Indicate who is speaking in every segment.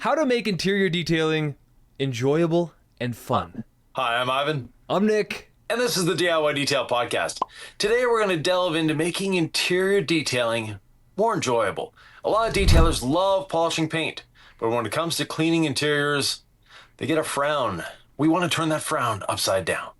Speaker 1: How to make interior detailing enjoyable and fun.
Speaker 2: Hi, I'm Ivan.
Speaker 1: I'm Nick.
Speaker 2: And this is the DIY Detail Podcast. Today we're going to delve into making interior detailing more enjoyable. A lot of detailers love polishing paint, but when it comes to cleaning interiors, they get a frown. We want to turn that frown upside down.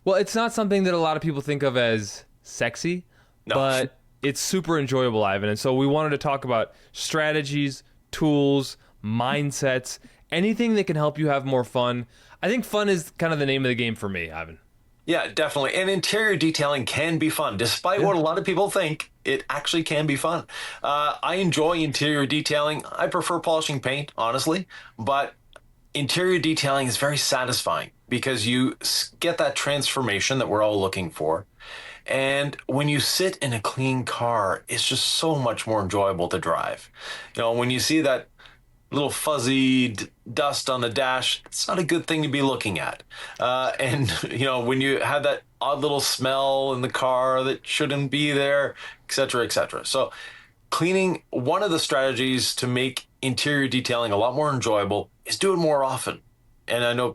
Speaker 1: Well, it's not something that a lot of people think of as sexy, but it's super enjoyable, Ivan. And so we wanted to talk about strategies, tools, mindsets, anything that can help you have more fun. I think fun is kind of the name of the game for me, Ivan.
Speaker 2: Yeah, definitely. And interior detailing can be fun. Despite what a lot of people think, it actually can be fun. I enjoy interior detailing. I prefer polishing paint, honestly, but interior detailing is very satisfying because you get that transformation that we're all looking for. And when you sit in a clean car, it's just so much more enjoyable to drive. You know, when you see that little fuzzy dust on the dash, it's not a good thing to be looking at. And, you know, when you have that odd little smell in the car that shouldn't be there, et cetera, et cetera. So cleaning, one of the strategies to make interior detailing a lot more enjoyable is do it more often. And I know,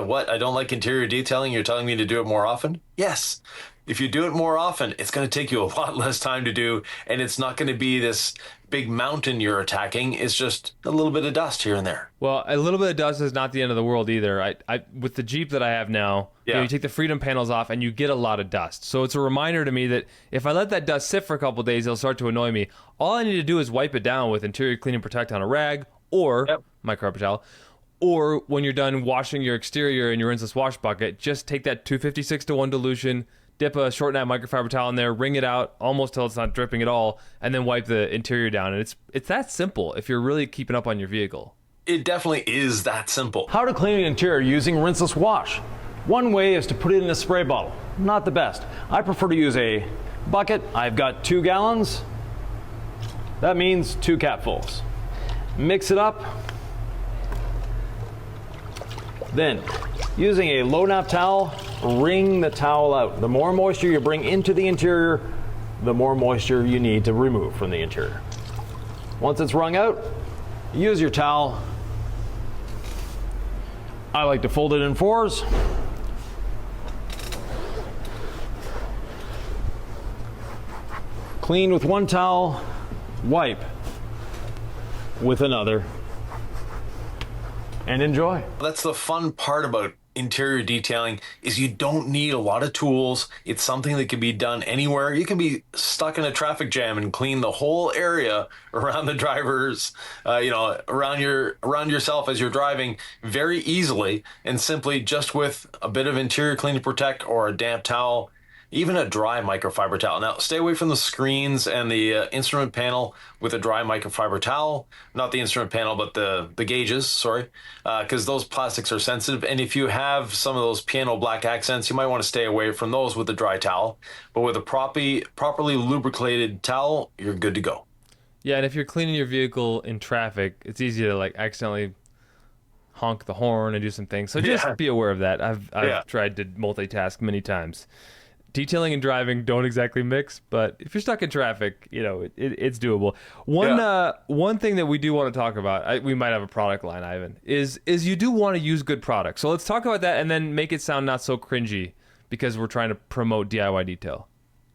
Speaker 2: what? I don't like interior detailing. You're telling me to do it more often? Yes. If you do it more often, it's going to take you a lot less time to do, and it's not going to be this big mountain you're attacking. It's just a little bit of dust here and there.
Speaker 1: Well, a little bit of dust is not the end of the world either. I with the Jeep that I have now, you take the Freedom panels off and you get a lot of dust. So it's a reminder to me that if I let that dust sit for a couple of days, it'll start to annoy me. All I need to do is wipe it down with Interior Clean and Protect on a rag or microfiber towel. Or when you're done washing your exterior in your rinseless wash bucket, just take that 256-to-1 dilution, dip a short nap microfiber towel in there, wring it out almost till it's not dripping at all, and then wipe the interior down. And it's that simple if you're really keeping up on your vehicle.
Speaker 2: It definitely is that simple.
Speaker 3: How to clean an interior using rinseless wash. One way is to put it in a spray bottle. Not the best. I prefer to use a bucket. I've got 2 gallons. That means 2 capfuls. Mix it up. Then, using a low nap towel, wring the towel out. The more moisture you bring into the interior, the more moisture you need to remove from the interior. Once it's wrung out, use your towel. I like to fold it in 4s. Clean with one towel, wipe with another, and enjoy.
Speaker 2: That's the fun part about interior detailing is you don't need a lot of tools. It's something that can be done anywhere. You can be stuck in a traffic jam and clean the whole area around the drivers, around yourself as you're driving very easily, and simply just with a bit of Interior Clean and Protect or a damp towel, even a dry microfiber towel. Now, stay away from the screens and the instrument panel with a dry microfiber towel. Not the instrument panel, but the gauges, sorry, because those plastics are sensitive. And if you have some of those piano black accents, you might want to stay away from those with a dry towel. But with a properly lubricated towel, you're good to go.
Speaker 1: Yeah, and if you're cleaning your vehicle in traffic, it's easy to accidentally honk the horn and do some things. So just be aware of that. I've tried to multitask many times. Detailing and driving don't exactly mix, but if you're stuck in traffic, it's doable. One thing that we do want to talk about, we might have a product line, Ivan, is you do want to use good products. So let's talk about that and then make it sound not so cringy because we're trying to promote DIY detail.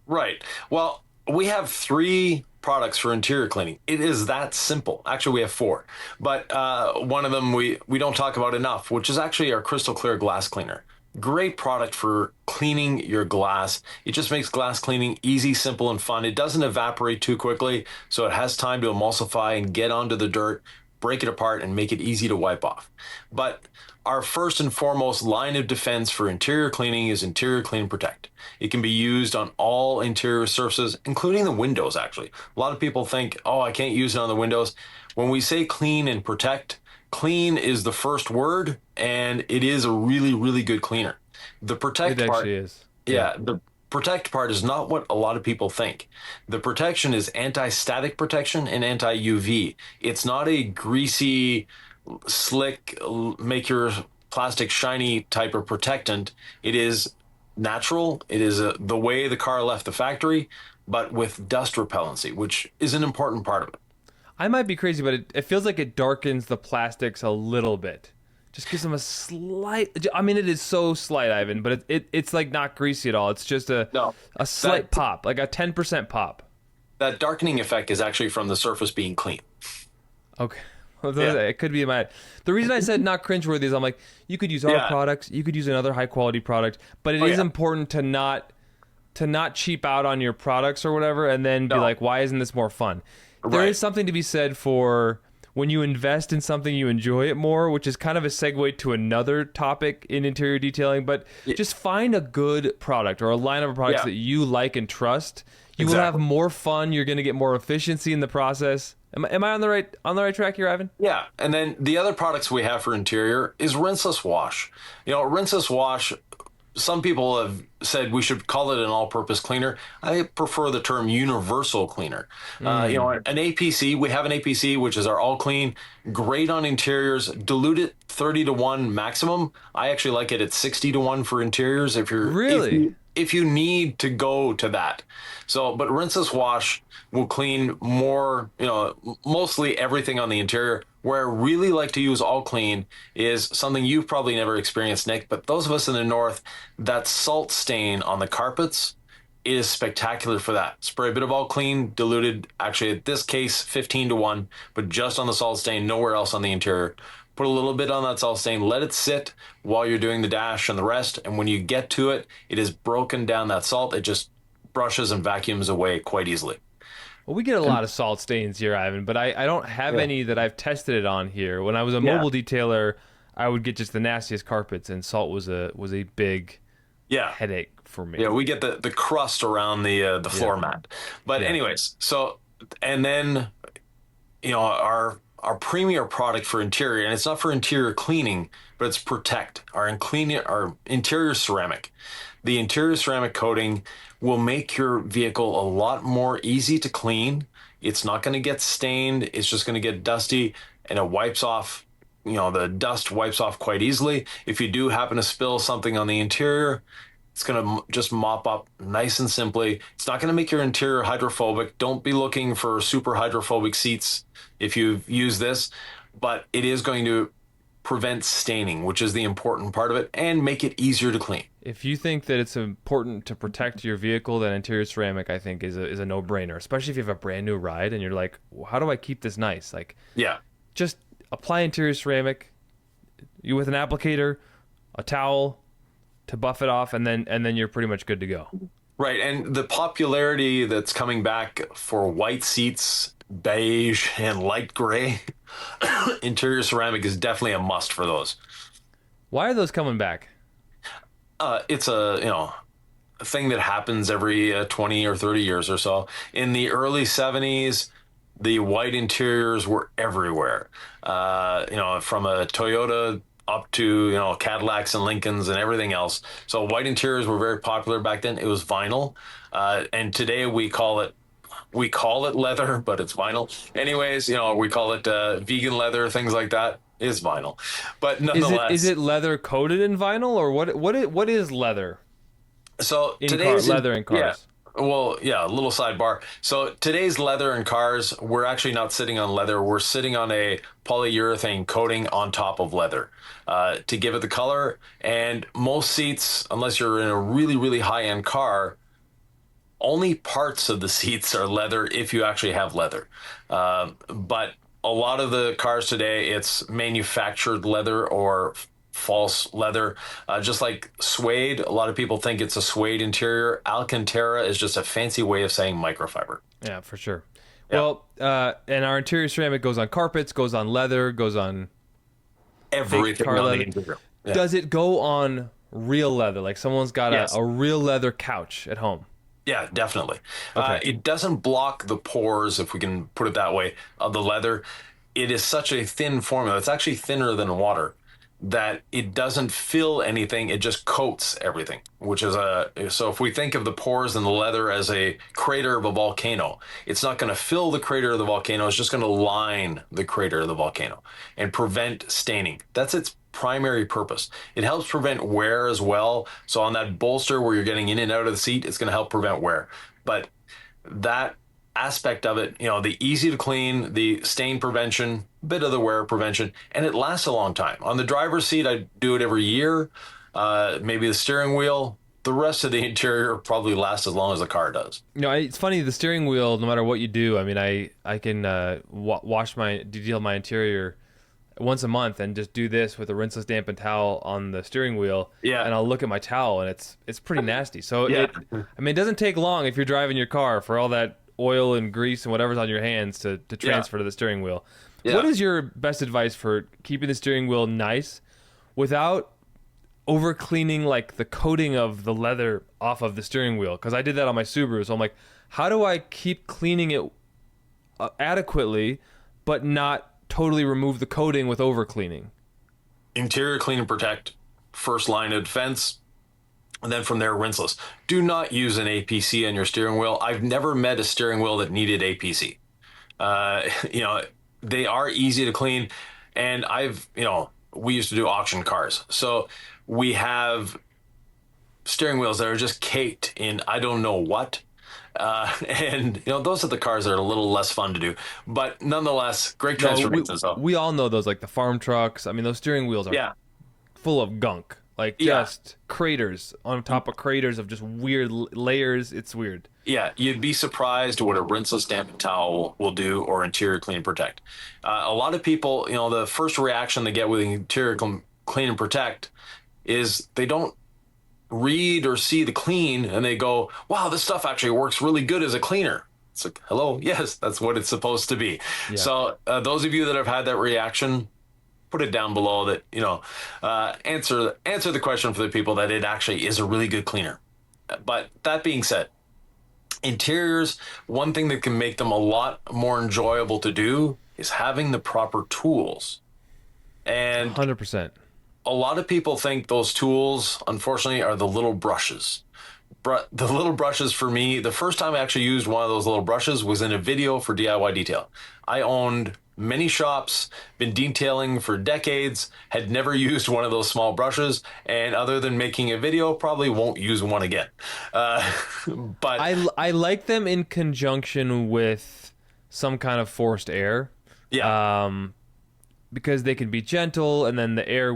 Speaker 2: Right. Well, we have 3 products for interior cleaning. It is that simple. Actually, we have 4, but one of them we don't talk about enough, which is actually our crystal clear glass cleaner. Great product for cleaning your glass. It just makes glass cleaning easy, simple, and fun. It doesn't evaporate too quickly, so it has time to emulsify and get onto the dirt, break it apart, and make it easy to wipe off. But our first and foremost line of defense for interior cleaning is Interior Clean and Protect. It can be used on all interior surfaces, including the windows, actually. A lot of people think, oh, I can't use it on the windows. When we say clean and protect, clean is the first word, and it is a really, really good cleaner. The protect
Speaker 1: part
Speaker 2: part
Speaker 1: is.
Speaker 2: Yeah, the protect part is not what a lot of people think. The protection is anti-static protection and anti-UV. It's not a greasy, slick, make your plastic shiny type of protectant. It is natural. It is the way the car left the factory, but with dust repellency, which is an important part of it.
Speaker 1: I might be crazy, but it feels like it darkens the plastics a little bit. Just gives them a slight. I mean, it is so slight, Ivan, but it's like not greasy at all. It's just a slight pop, like a 10% pop.
Speaker 2: That darkening effect is actually from the surface being clean.
Speaker 1: Okay. Well, it could be my. The reason I said not cringeworthy is I'm like, you could use our products, you could use another high quality product, but it is important to not cheap out on your products or whatever, and then be like, why isn't this more fun? There is something to be said for when you invest in something, you enjoy it more, which is kind of a segue to another topic in interior detailing. But just find a good product or a line of products that you like and trust. You will have more fun. You're going to get more efficiency in the process. Am I on the right track here, Ivan?
Speaker 2: Yeah, and then the other products we have for interior is rinseless wash. Rinseless wash. Some people have said we should call it an all-purpose cleaner. I prefer the term universal cleaner. An APC, we have an APC, which is our all clean, great on interiors, diluted 30-to-1 maximum. I actually like it at 60-to-1 for interiors if you're
Speaker 1: really
Speaker 2: if you need to go to that. So, but rinseless wash will clean more, mostly everything on the interior. Where I really like to use all clean is something you've probably never experienced, Nick, but those of us in the north, that salt stain on the carpets is spectacular for that. Spray a bit of all clean, diluted, actually in this case 15-to-1, but just on the salt stain, nowhere else on the interior. Put a little bit on that salt stain, let it sit while you're doing the dash and the rest, and when you get to it, it is broken down that salt. It just brushes and vacuums away quite easily.
Speaker 1: Well, we get a lot of salt stains here, Ivan, but I don't have any that I've tested it on here. When I was a mobile detailer, I would get just the nastiest carpets, and salt was a big headache for me.
Speaker 2: Yeah, we get the crust around the floor mat. But anyways, so, and then, our premier product for interior, and it's not for interior cleaning, but it's Protect, our interior ceramic. The interior ceramic coating will make your vehicle a lot more easy to clean. It's not going to get stained. It's just going to get dusty, and it wipes off, the dust wipes off quite easily. If you do happen to spill something on the interior, it's going to just mop up nice and simply. It's not going to make your interior hydrophobic. Don't be looking for super hydrophobic seats if you use this, but it is going to prevent staining, which is the important part of it, and make it easier to clean.
Speaker 1: If you think that it's important to protect your vehicle, then interior ceramic, I think, is a no-brainer, especially if you have a brand new ride and you're like, how do I keep this nice? Just apply interior ceramic with an applicator, a towel to buff it off, and then you're pretty much good to go.
Speaker 2: Right, and the popularity that's coming back for white seats, beige, and light gray, interior ceramic is definitely a must for those.
Speaker 1: Why are those coming back?
Speaker 2: It's a thing that happens every 20 or 30 years or so. In the early 70s, the white interiors were everywhere. From a Toyota up to Cadillacs and Lincolns and everything else. So white interiors were very popular back then. It was vinyl, and today we call it leather, but it's vinyl. Anyways, we call it vegan leather, things like that. Is vinyl, but nonetheless,
Speaker 1: is it leather coated in vinyl, or what is leather?
Speaker 2: So
Speaker 1: today's leather in cars.
Speaker 2: A little sidebar. So today's leather in cars, we're actually not sitting on leather. We're sitting on a polyurethane coating on top of leather to give it the color. And most seats, unless you're in a really, really high-end car, only parts of the seats are leather if you actually have leather. But a lot of the cars today, it's manufactured leather or false leather, just like suede. A lot of people think it's a suede interior. Alcantara is just a fancy way of saying microfiber.
Speaker 1: Yeah, for sure. Yeah. Well, and our interior ceramic goes on carpets, goes on leather, goes on
Speaker 2: everything
Speaker 1: car
Speaker 2: on
Speaker 1: leather.
Speaker 2: the interior. Yeah.
Speaker 1: Does it go on real leather? Like someone's got a real leather couch at home?
Speaker 2: Yeah, definitely.
Speaker 1: Okay.
Speaker 2: It doesn't block the pores, if we can put it that way, of the leather. It is such a thin formula. It's actually thinner than water, that it doesn't fill anything. It just coats everything, which is so if we think of the pores in the leather as a crater of a volcano, it's not going to fill the crater of the volcano. It's just going to line the crater of the volcano and prevent staining. That's its primary purpose. It helps prevent wear as well. So on that bolster where you're getting in and out of the seat, it's going to help prevent wear. But that aspect of it, the easy to clean, the stain prevention, bit of the wear prevention, and it lasts a long time. On the driver's seat, I do it every year. Maybe the steering wheel. The rest of the interior probably lasts as long as the car does.
Speaker 1: It's funny, the steering wheel, no matter what you do, I mean, I can detail my interior once a month and just do this with a rinseless dampened towel on the steering wheel.
Speaker 2: Yeah.
Speaker 1: And I'll look at my towel and it's pretty nasty. So
Speaker 2: Yeah.
Speaker 1: it doesn't take long if you're driving your car for all that oil and grease and whatever's on your hands to transfer to the steering wheel.
Speaker 2: Yeah.
Speaker 1: What is your best advice for keeping the steering wheel nice without over cleaning like the coating of the leather off of the steering wheel? Because I did that on my Subaru. So I'm like, how do I keep cleaning it adequately but not totally remove the coating with over cleaning?
Speaker 2: Interior clean and protect, first line of defense, and then from there, rinseless. Do not use an APC on your steering wheel. I've never met a steering wheel that needed APC. They are easy to clean, and we used to do auction cars, so we have steering wheels that are just caked in I don't know what. And those are the cars that are a little less fun to do, but nonetheless, great transformations.
Speaker 1: We all know those, like the farm trucks. I mean, those steering wheels are full of gunk, like just craters on top of craters of just weird layers. It's weird.
Speaker 2: Yeah, you'd be surprised what a rinseless dampened towel will do, or interior clean and protect. A lot of people, the first reaction they get with interior clean and protect is they don't read or see the clean, and they go, wow, this stuff actually works really good as a cleaner. It's like, hello, yes, that's what it's supposed to be. Yeah. So those of you that have had that reaction, put it down below that, answer the question for the people that it actually is a really good cleaner. But that being said, interiors, one thing that can make them a lot more enjoyable to do is having the proper tools. And
Speaker 1: 100%.
Speaker 2: A lot of people think those tools, unfortunately, are the little brushes. The little brushes, for me, the first time I actually used one of those little brushes was in a video for DIY Detail. I owned many shops, been detailing for decades, had never used one of those small brushes, and other than making a video, probably won't use one again. But
Speaker 1: I like them in conjunction with some kind of forced air.
Speaker 2: Yeah.
Speaker 1: Because they can be gentle, and then the air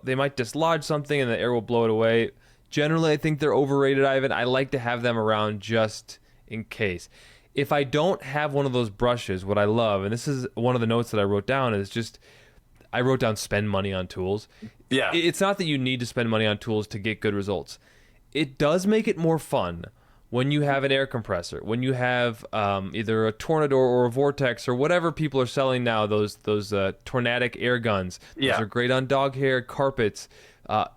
Speaker 1: they might dislodge something and the air will blow it away. Generally, I think they're overrated, Ivan. I like to have them around just in case. If I don't have one of those brushes, what I love, and this is one of the notes that I wrote down, is just, I wrote down spend money on tools.
Speaker 2: Yeah.
Speaker 1: It's not that you need to spend money on tools to get good results. It does make it more fun when you have an air compressor, when you have either a Tornador or a Vortex or whatever people are selling now, those Tornadic air guns.
Speaker 2: Yeah.
Speaker 1: Those are great on dog hair, carpets,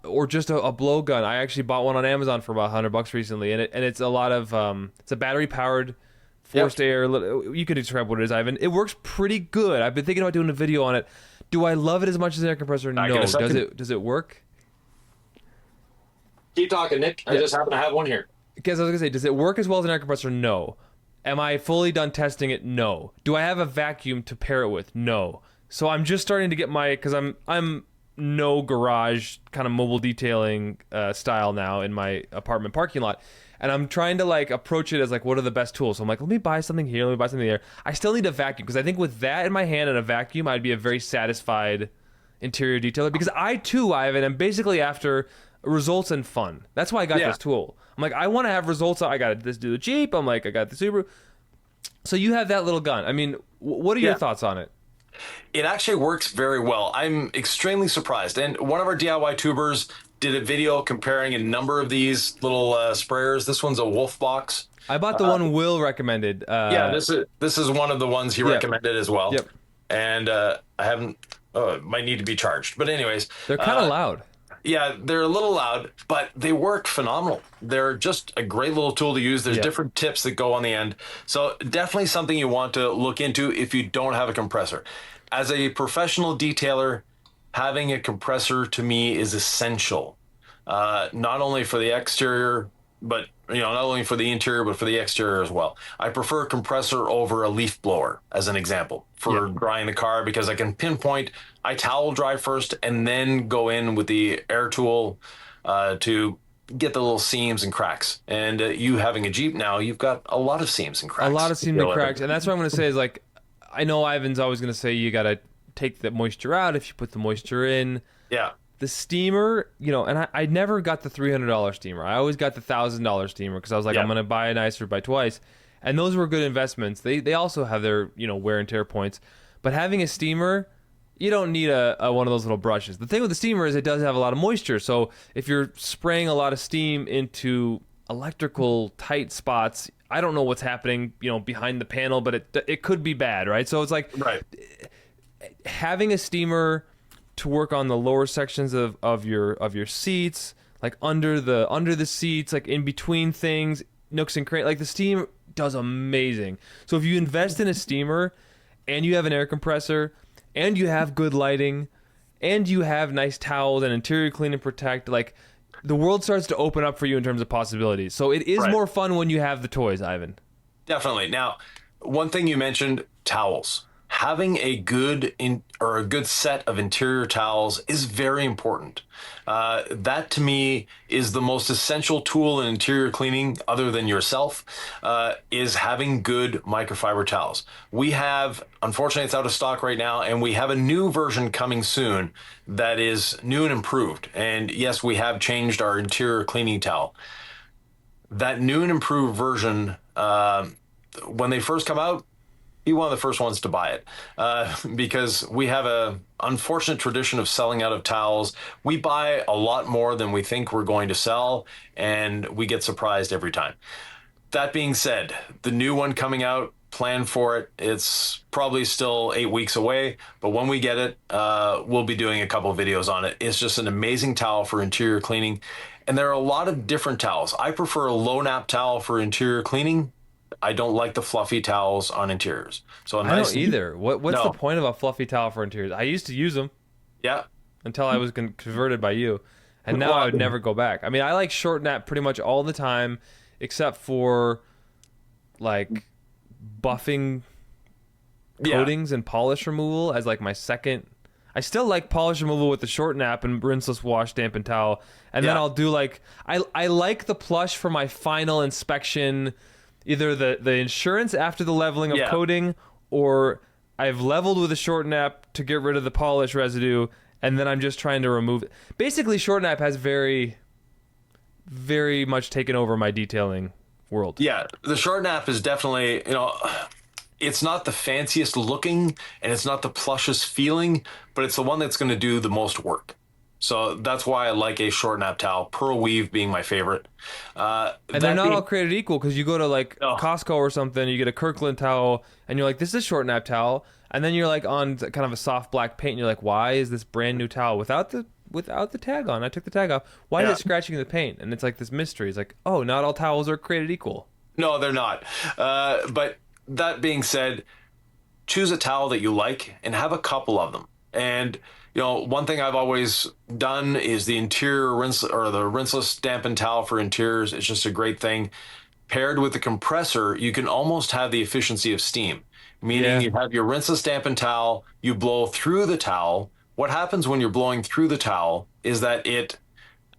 Speaker 1: or just a blow gun. I actually bought one on Amazon for about $100 recently, and it's a lot of it's a battery powered forced air. You can describe what it is, Ivan. It works pretty good. I've been thinking about doing a video on it. Do I love it as much as an air compressor? No. Does it work?
Speaker 2: Keep talking, Nick. I just happen to have one here.
Speaker 1: Because I was going to say, does it work as well as an air compressor? No. Am I fully done testing it? No. Do I have a vacuum to pair it with? No. So I'm just starting to get because I'm no garage kind of mobile detailing style now in my apartment parking lot. And I'm trying to approach it as what are the best tools? So I'm like, let me buy something here, let me buy something there. I still need a vacuum, because I think with that in my hand and a vacuum, I'd be a very satisfied interior detailer, because I too, Ivan, am basically after results and fun. That's why I got this tool. I'm like, I want to have results. I got this do the Jeep. I'm like, I got the Subaru. So you have that little gun. I mean, what are your thoughts on it?
Speaker 2: It actually works very well. I'm extremely surprised. And one of our DIY tubers did a video comparing a number of these little sprayers. This one's a Wolf Box.
Speaker 1: I bought the one Will recommended.
Speaker 2: This is one of the ones he recommended as well.
Speaker 1: Yep.
Speaker 2: And I haven't. It might need to be charged. But anyways,
Speaker 1: they're kind of loud.
Speaker 2: Yeah, they're a little loud, but they work phenomenal. They're just a great little tool to use. There's different tips that go on the end. So definitely something you want to look into if you don't have a compressor. As a professional detailer, having a compressor to me is essential. Not only for the exterior, but not only for the interior, but for the exterior as well. I prefer a compressor over a leaf blower, as an example, for drying the car, because I can pinpoint. I towel dry first and then go in with the air tool to get the little seams and cracks. And you having a Jeep now, you've got a lot of seams and cracks.
Speaker 1: A lot of seams and cracks. And that's what I'm going to say is, like, I know Ivan's always going to say you got to take the moisture out if you put the moisture in.
Speaker 2: Yeah.
Speaker 1: The steamer, you know, and I never got the $300 steamer. I always got the $1,000 steamer because I was like, I'm going to buy a nicer, buy twice. And those were good investments. They also have their, you know, wear and tear points. But having a steamer, you don't need a one of those little brushes. The thing with the steamer is it does have a lot of moisture. So if you're spraying a lot of steam into electrical tight spots, I don't know what's happening, you know, behind the panel, but it could be bad, right? So it's like having a steamer to work on the lower sections of your seats, like under the seats, like in between things, nooks and crannies. Like the steam does amazing. So if you invest in a steamer and you have an air compressor and you have good lighting and you have nice towels and interior clean and protect, like the world starts to open up for you in terms of possibilities. So it is more fun when you have the toys, Ivan. Definitely.
Speaker 2: Now, one thing you mentioned, towels. Having a good set of interior towels is very important. That to me is the most essential tool in interior cleaning, other than yourself, is having good microfiber towels. We have, unfortunately, it's out of stock right now, and we have a new version coming soon that is new and improved. And yes, we have changed our interior cleaning towel. That new and improved version, when they first come out, be one of the first ones to buy it, because we have a unfortunate tradition of selling out of towels. We buy a lot more than we think we're going to sell, and we get surprised every time. That being said, the new one coming out, plan for it. It's probably still 8 weeks away, but when we get it, we'll be doing a couple videos on it. It's just an amazing towel for interior cleaning, and there are a lot of different towels. I prefer a low nap towel for interior cleaning. I don't like the fluffy towels on interiors. So
Speaker 1: I don't either. What's the point of a fluffy towel for interiors? I used to use them.
Speaker 2: Yeah.
Speaker 1: Until I was converted by you. And now I would never go back. I mean, I like short nap pretty much all the time, except for like buffing coatings and polish removal as like my second. I still like polish removal with the short nap and rinseless wash dampened towel. And then I'll do like, I like the plush for my final inspection. Either the insurance after the leveling of coating, or I've leveled with a short nap to get rid of the polish residue, and then I'm just trying to remove it. Basically, short nap has very, very much taken over my detailing world.
Speaker 2: Yeah, the short nap is definitely, you know, it's not the fanciest looking, and it's not the plushest feeling, but it's the one that's going to do the most work. So that's why I like a short nap towel, Pearl Weave being my favorite.
Speaker 1: And they're not all created equal, because you go to like Costco or something, you get a Kirkland towel, and you're like, this is a short nap towel. And then you're like on kind of a soft black paint, and you're like, why is this brand new towel without the tag on? I took the tag off. Why is it scratching the paint? And it's like this mystery. It's like, oh, not all towels are created equal.
Speaker 2: No, they're not. But that being said, choose a towel that you like and have a couple of them. And you know, one thing I've always done is the interior rinse or the rinseless dampened towel for interiors. It's just a great thing. Paired with the compressor, you can almost have the efficiency of steam, meaning you have your rinseless dampened towel, you blow through the towel. What happens when you're blowing through the towel is that it,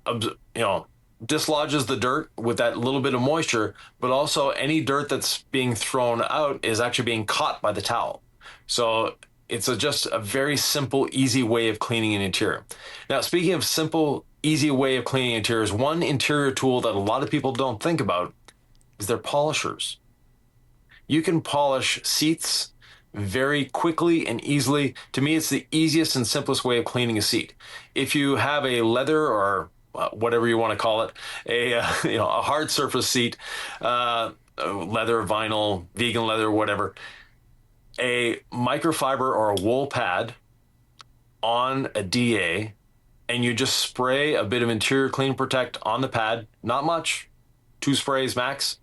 Speaker 2: you know, dislodges the dirt with that little bit of moisture, but also any dirt that's being thrown out is actually being caught by the towel. So it's just a very simple, easy way of cleaning an interior. Now, speaking of simple, easy way of cleaning interiors, one interior tool that a lot of people don't think about is their polishers. You can polish seats very quickly and easily. To me, it's the easiest and simplest way of cleaning a seat. If you have a leather or whatever you want to call it, a hard surface seat, leather, vinyl, vegan leather, whatever, a microfiber or a wool pad on a DA, and you just spray a bit of interior clean protect on the pad, not much, 2 sprays max,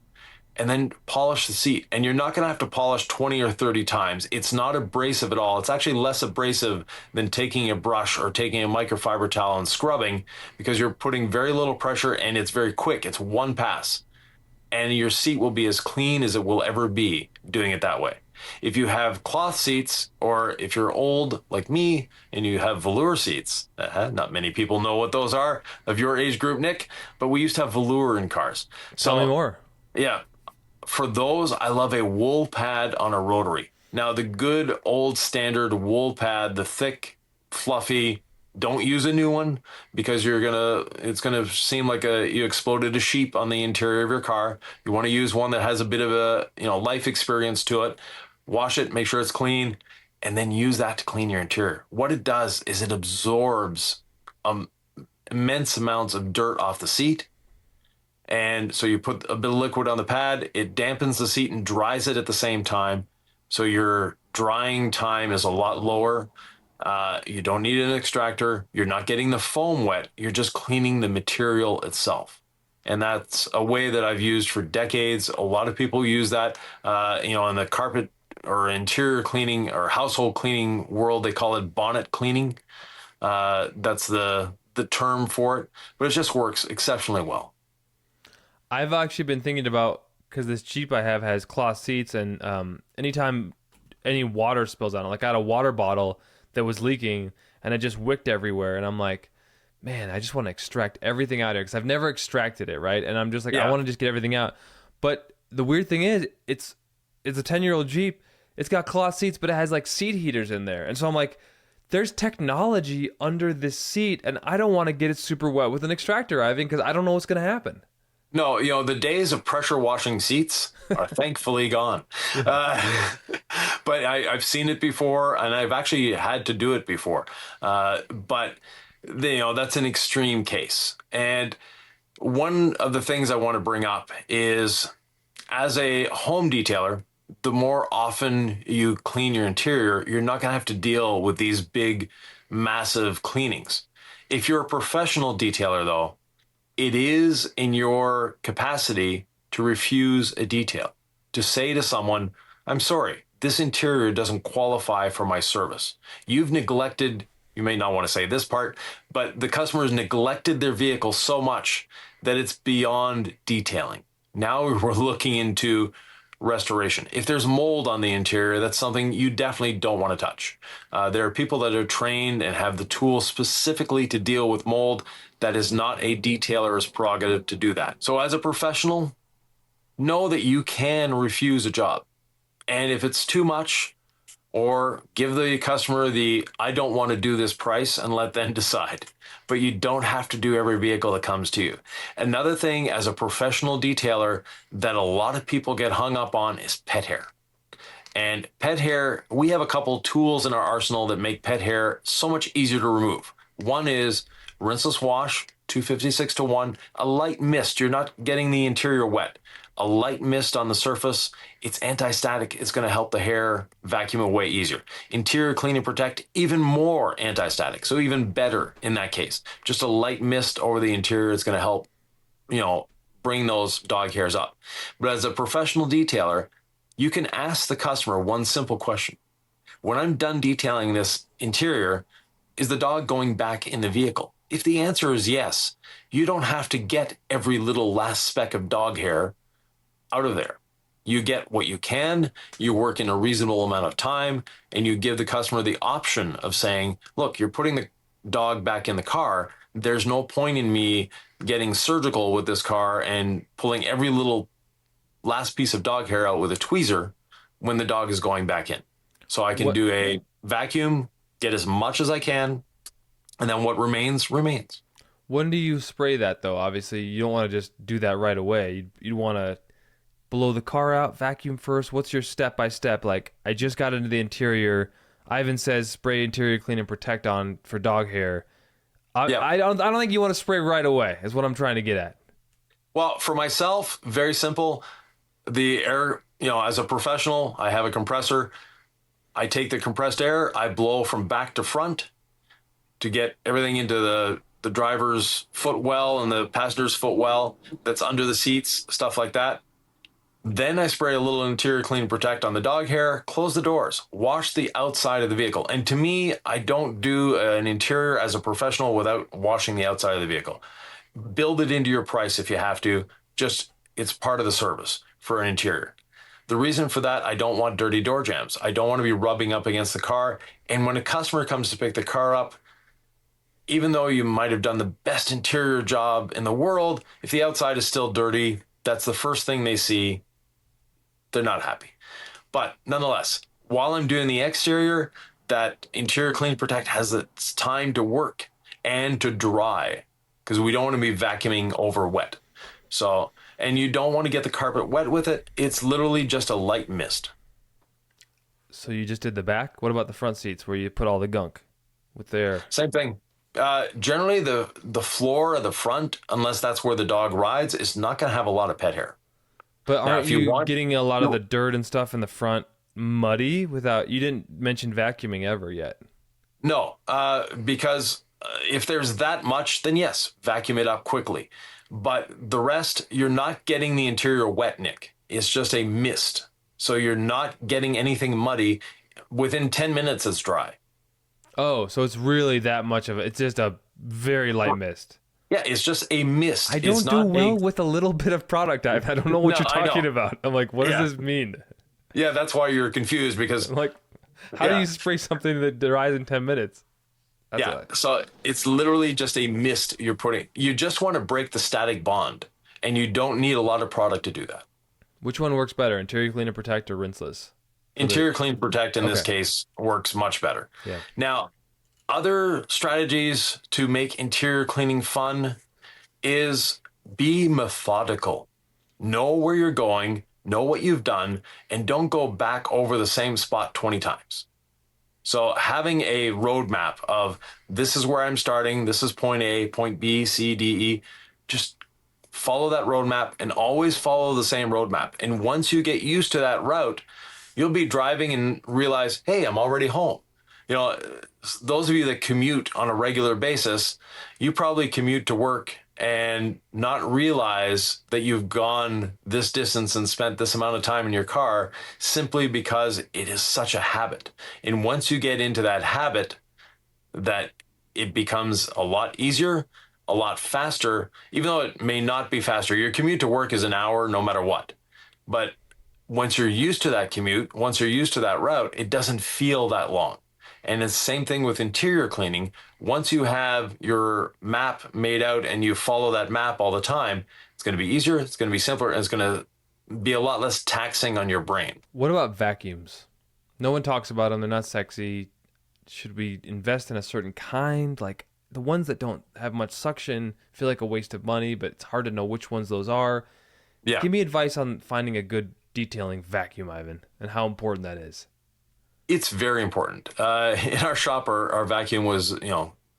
Speaker 2: and then polish the seat. And you're not going to have to polish 20 or 30 times. It's not abrasive at all. It's actually less abrasive than taking a brush or taking a microfiber towel and scrubbing, because you're putting very little pressure and it's very quick. It's one pass, and your seat will be as clean as it will ever be doing it that way. If you have cloth seats, or if you're old like me and you have velour seats, not many people know what those are of your age group, Nick, but we used to have velour in cars.
Speaker 1: Tell me more.
Speaker 2: Yeah. For those, I love a wool pad on a rotary. Now, the good old standard wool pad, the thick, fluffy, don't use a new one because it's gonna seem like you exploded a sheep on the interior of your car. You want to use one that has a bit of a life experience to it. Wash it, make sure it's clean, and then use that to clean your interior. What it does is it absorbs immense amounts of dirt off the seat. And so you put a bit of liquid on the pad, it dampens the seat and dries it at the same time. So your drying time is a lot lower. You don't need an extractor. You're not getting the foam wet. You're just cleaning the material itself. And that's a way that I've used for decades. A lot of people use that, in the carpet or interior cleaning or household cleaning world. They call it bonnet cleaning. That's the term for it, but it just works exceptionally well.
Speaker 1: I've actually been thinking about, because this Jeep I have has cloth seats, and anytime any water spills on it, like I had a water bottle that was leaking and it just wicked everywhere, and I'm like, man, I just want to extract everything out of here because I've never extracted it, right? And I'm just like, I want to just get everything out. But the weird thing is, it's a 10-year-old Jeep. It's got cloth seats, but it has like seat heaters in there, and so I'm like, there's technology under this seat, and I don't want to get it super wet with an extractor, Ivan, because I don't know what's going to happen.
Speaker 2: No, the days of pressure washing seats are thankfully gone. But I've seen it before, and I've actually had to do it before. But that's an extreme case. And one of the things I want to bring up is, as a home detailer, the more often you clean your interior, you're not going to have to deal with these big, massive cleanings. If you're a professional detailer, though, it is in your capacity to refuse a detail, to say to someone, I'm sorry, this interior doesn't qualify for my service. You've neglected, you may not want to say this part, but the customer has neglected their vehicle so much that it's beyond detailing. Now we're looking into restoration. If there's mold on the interior, that's something you definitely don't want to touch. There are people that are trained and have the tools specifically to deal with mold. That is not a detailer's prerogative to do that. So as a professional, know that you can refuse a job. And if it's too much, or give the customer I don't want to do this price and let them decide. But you don't have to do every vehicle that comes to you. Another thing as a professional detailer that a lot of people get hung up on is pet hair. And pet hair, we have a couple tools in our arsenal that make pet hair so much easier to remove. One is rinseless wash, 256-1, a light mist. You're not getting the interior wet. A light mist on the surface, it's anti-static. It's going to help the hair vacuum away easier. Interior clean and protect, even more anti-static. So even better in that case. Just a light mist over the interior is going to help, bring those dog hairs up. But as a professional detailer, you can ask the customer one simple question. When I'm done detailing this interior, is the dog going back in the vehicle? If the answer is yes, you don't have to get every little last speck of dog hair out of there. You get what you can, you work in a reasonable amount of time, and you give the customer the option of saying, look, you're putting the dog back in the car. There's no point in me getting surgical with this car and pulling every little last piece of dog hair out with a tweezer when the dog is going back in. So I can do a vacuum, get as much as I can, and then what remains, remains.
Speaker 1: When do you spray that, though? Obviously, you don't want to just do that right away. You want to blow the car out, vacuum first. What's your step-by-step? Like, I just got into the interior. Ivan says spray interior clean and protect on for dog hair. I don't think you want to spray right away, is what I'm trying to get at.
Speaker 2: Well, for myself, very simple. The air, as a professional, I have a compressor. I take the compressed air, I blow from back to front to get everything into the driver's footwell and the passenger's footwell that's under the seats, stuff like that. Then I spray a little interior clean and protect on the dog hair, close the doors, wash the outside of the vehicle. And to me, I don't do an interior as a professional without washing the outside of the vehicle. Build it into your price if you have to. Just, it's part of the service for an interior. The reason for that, I don't want dirty door jambs. I don't want to be rubbing up against the car. And when a customer comes to pick the car up, even though you might have done the best interior job in the world, if the outside is still dirty, that's the first thing they see. They're not happy. But nonetheless, while I'm doing the exterior, that interior clean protect has its time to work and to dry, because we don't want to be vacuuming over wet. So, and you don't want to get the carpet wet with it. It's literally just a light mist.
Speaker 1: So you just did the back? What about the front seats where you put all the gunk with the air?
Speaker 2: Same thing. Generally, the floor of the front, unless that's where the dog rides, is not going to have a lot of pet hair.
Speaker 1: But aren't you getting a lot of the dirt and stuff in the front muddy without... You didn't mention vacuuming ever yet.
Speaker 2: No, because if there's that much, then yes, vacuum it up quickly. But the rest, you're not getting the interior wet, Nick. It's just a mist. So you're not getting anything muddy. Within 10 minutes, it's dry.
Speaker 1: Oh, so it's really that much of it. It's just a very light mist.
Speaker 2: Yeah, it's just a mist.
Speaker 1: I don't do well with a little bit of product. I don't know what you're talking about. I'm like, what does this mean?
Speaker 2: Yeah, that's why you're confused, because...
Speaker 1: I'm like, how do you spray something that dries in 10 minutes?
Speaker 2: So it's literally just a mist you're putting. You just want to break the static bond, and you don't need a lot of product to do that.
Speaker 1: Which one works better, Interior Clean and Protect or rinseless?
Speaker 2: Interior Clean Protect in this case works much better.
Speaker 1: Yeah.
Speaker 2: Now, other strategies to make interior cleaning fun is be methodical. Know where you're going, know what you've done, and don't go back over the same spot 20 times. So having a roadmap of this is where I'm starting, this is point A, point B, C, D, E, just follow that roadmap and always follow the same roadmap. And once you get used to that route, you'll be driving and realize, hey, I'm already home. You know, those of you that commute on a regular basis, you probably commute to work and not realize that you've gone this distance and spent this amount of time in your car simply because it is such a habit. And once you get into that habit, that it becomes a lot easier, a lot faster, even though it may not be faster. Your commute to work is an hour no matter what. But once you're used to that commute, once you're used to that route, it doesn't feel that long. And it's the same thing with interior cleaning. Once you have your map made out and you follow that map all the time, it's going to be easier, it's going to be simpler, and it's going to be a lot less taxing on your brain.
Speaker 1: What about vacuums? No one talks about them. They're not sexy. Should we invest in a certain kind? Like the ones that don't have much suction feel like a waste of money, but it's hard to know which ones those are.
Speaker 2: Yeah.
Speaker 1: Give me advice on finding a good detailing vacuum, Ivan, and how important that is.
Speaker 2: It's very important. In our shop, our vacuum was,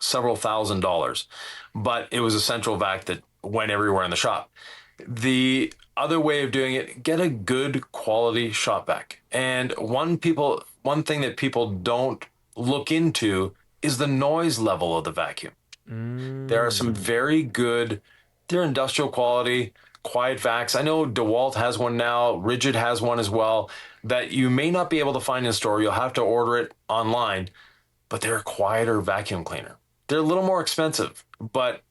Speaker 2: several $1,000s, but it was a central vac that went everywhere in the shop. The other way of doing it, get a good quality shop vac. And one thing that people don't look into is the noise level of the vacuum. There are some very good, they're industrial quality, quiet vacs. I know DeWalt has one now, Rigid has one as well, that you may not be able to find in store. You'll have to order it online, but they're a quieter vacuum cleaner. They're a little more expensive, but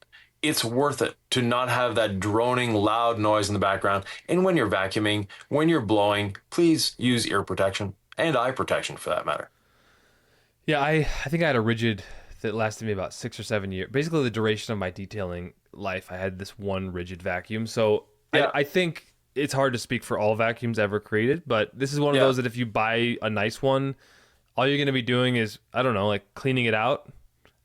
Speaker 2: it's worth it to not have that droning loud noise in the background. And when you're vacuuming, when you're blowing, please use ear protection and eye protection for that matter.
Speaker 1: Yeah, I think I had a Rigid that lasted me about 6 or 7 years. Basically, the duration of my detailing life, I had this one Rigid vacuum. So yeah. I think it's hard to speak for all vacuums ever created, but this is one of those that if you buy a nice one, all you're going to be doing is, I don't know, like cleaning it out,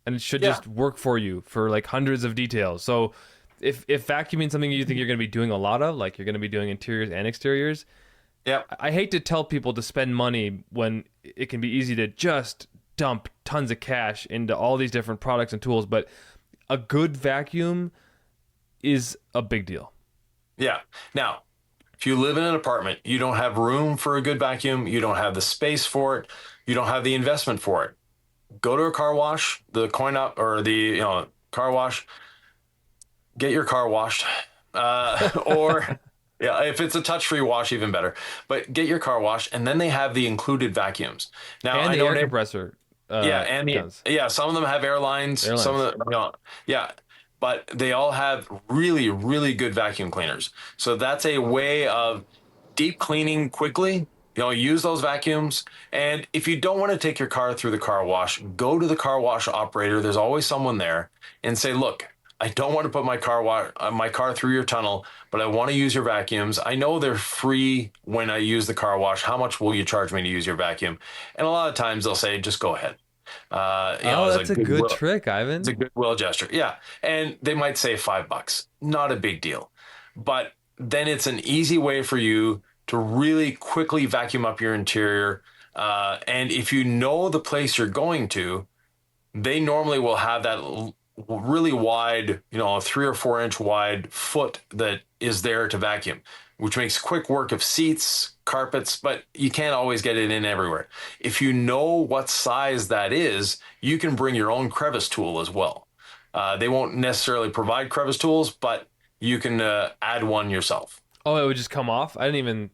Speaker 1: and it should just work for you for like hundreds of details. So if vacuuming something you think you're going to be doing a lot of, like you're going to be doing interiors and exteriors, I hate to tell people to spend money when it can be easy to just dump tons of cash into all these different products and tools, but a good vacuum is a big deal.
Speaker 2: Yeah. Now, if you live in an apartment, you don't have room for a good vacuum, you don't have the space for it, you don't have the investment for it. Go to a car wash, the coin up or the car wash, get your car washed. Or if it's a touch-free wash, even better. But get your car washed, and then they have the included vacuums. Now,
Speaker 1: and the air compressor.
Speaker 2: Some of them have airlines. Some of them, but they all have really, really good vacuum cleaners. So that's a way of deep cleaning quickly, use those vacuums. And if you don't want to take your car through the car wash, go to the car wash operator. There's always someone there, and say, look, I don't want to put my car through your tunnel, but I want to use your vacuums. I know they're free when I use the car wash. How much will you charge me to use your vacuum? And a lot of times they'll say, just go ahead.
Speaker 1: That's a good trick, Ivan.
Speaker 2: It's a goodwill gesture. Yeah. And they might say $5. Not a big deal. But then it's an easy way for you to really quickly vacuum up your interior. And if you know the place you're going to, they normally will have that really wide, 3 or 4 inch wide foot that is there to vacuum, which makes quick work of seats, carpets, but you can't always get it in everywhere. If you know what size that is, you can bring your own crevice tool as well. They won't necessarily provide crevice tools, but you can add one yourself.
Speaker 1: Oh, it would just come off? I didn't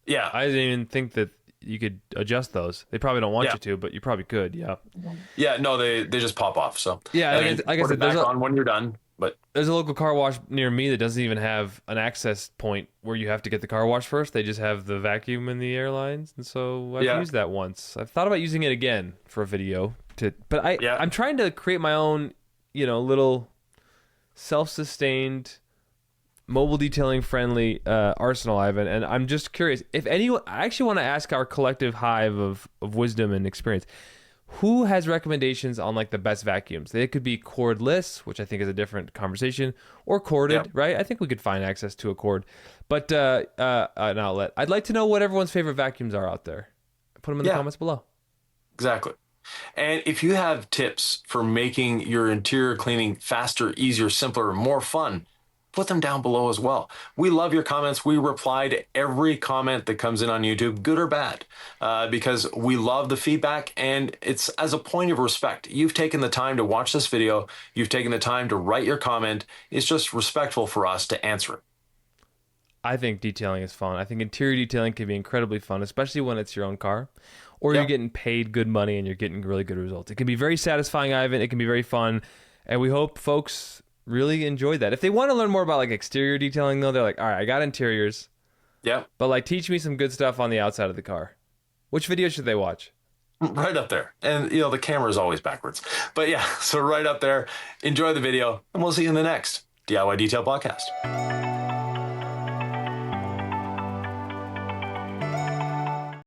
Speaker 1: even think that you could adjust those. They probably don't want you to, but you probably could. Yeah.
Speaker 2: Yeah. No, they just pop off. So
Speaker 1: yeah, like I said,
Speaker 2: back on when you're done. But
Speaker 1: there's a local car wash near me that doesn't even have an access point where you have to get the car wash first. They just have the vacuum in the airlines, and so I've used that once. I've thought about using it again for a video, but I'm trying to create my own, little self-sustained, mobile detailing friendly arsenal, Ivan. And I'm just curious if anyone. I actually want to ask our collective hive of wisdom and experience. Who has recommendations on like the best vacuums? They could be cordless, which I think is a different conversation, or corded, right? I think we could find access to a cord, but an outlet. I'd like to know what everyone's favorite vacuums are out there. Put them in the comments below.
Speaker 2: Exactly. And if you have tips for making your interior cleaning faster, easier, simpler, more fun, put them down below as well. We love your comments. We reply to every comment that comes in on YouTube, good or bad, because we love the feedback, and it's as a point of respect. You've taken the time to watch this video. You've taken the time to write your comment. It's just respectful for us to answer it.
Speaker 1: I think detailing is fun. I think interior detailing can be incredibly fun, especially when it's your own car, or you're getting paid good money and you're getting really good results. It can be very satisfying, Ivan. It can be very fun, and we hope folks really enjoyed that. If they want to learn more about like exterior detailing, though, they're like, all right, I got interiors.
Speaker 2: Yeah.
Speaker 1: But like, teach me some good stuff on the outside of the car. Which video should they watch?
Speaker 2: Right up there. And, the camera is always backwards. But yeah, so right up there. Enjoy the video, and we'll see you in the next DIY Detail Podcast.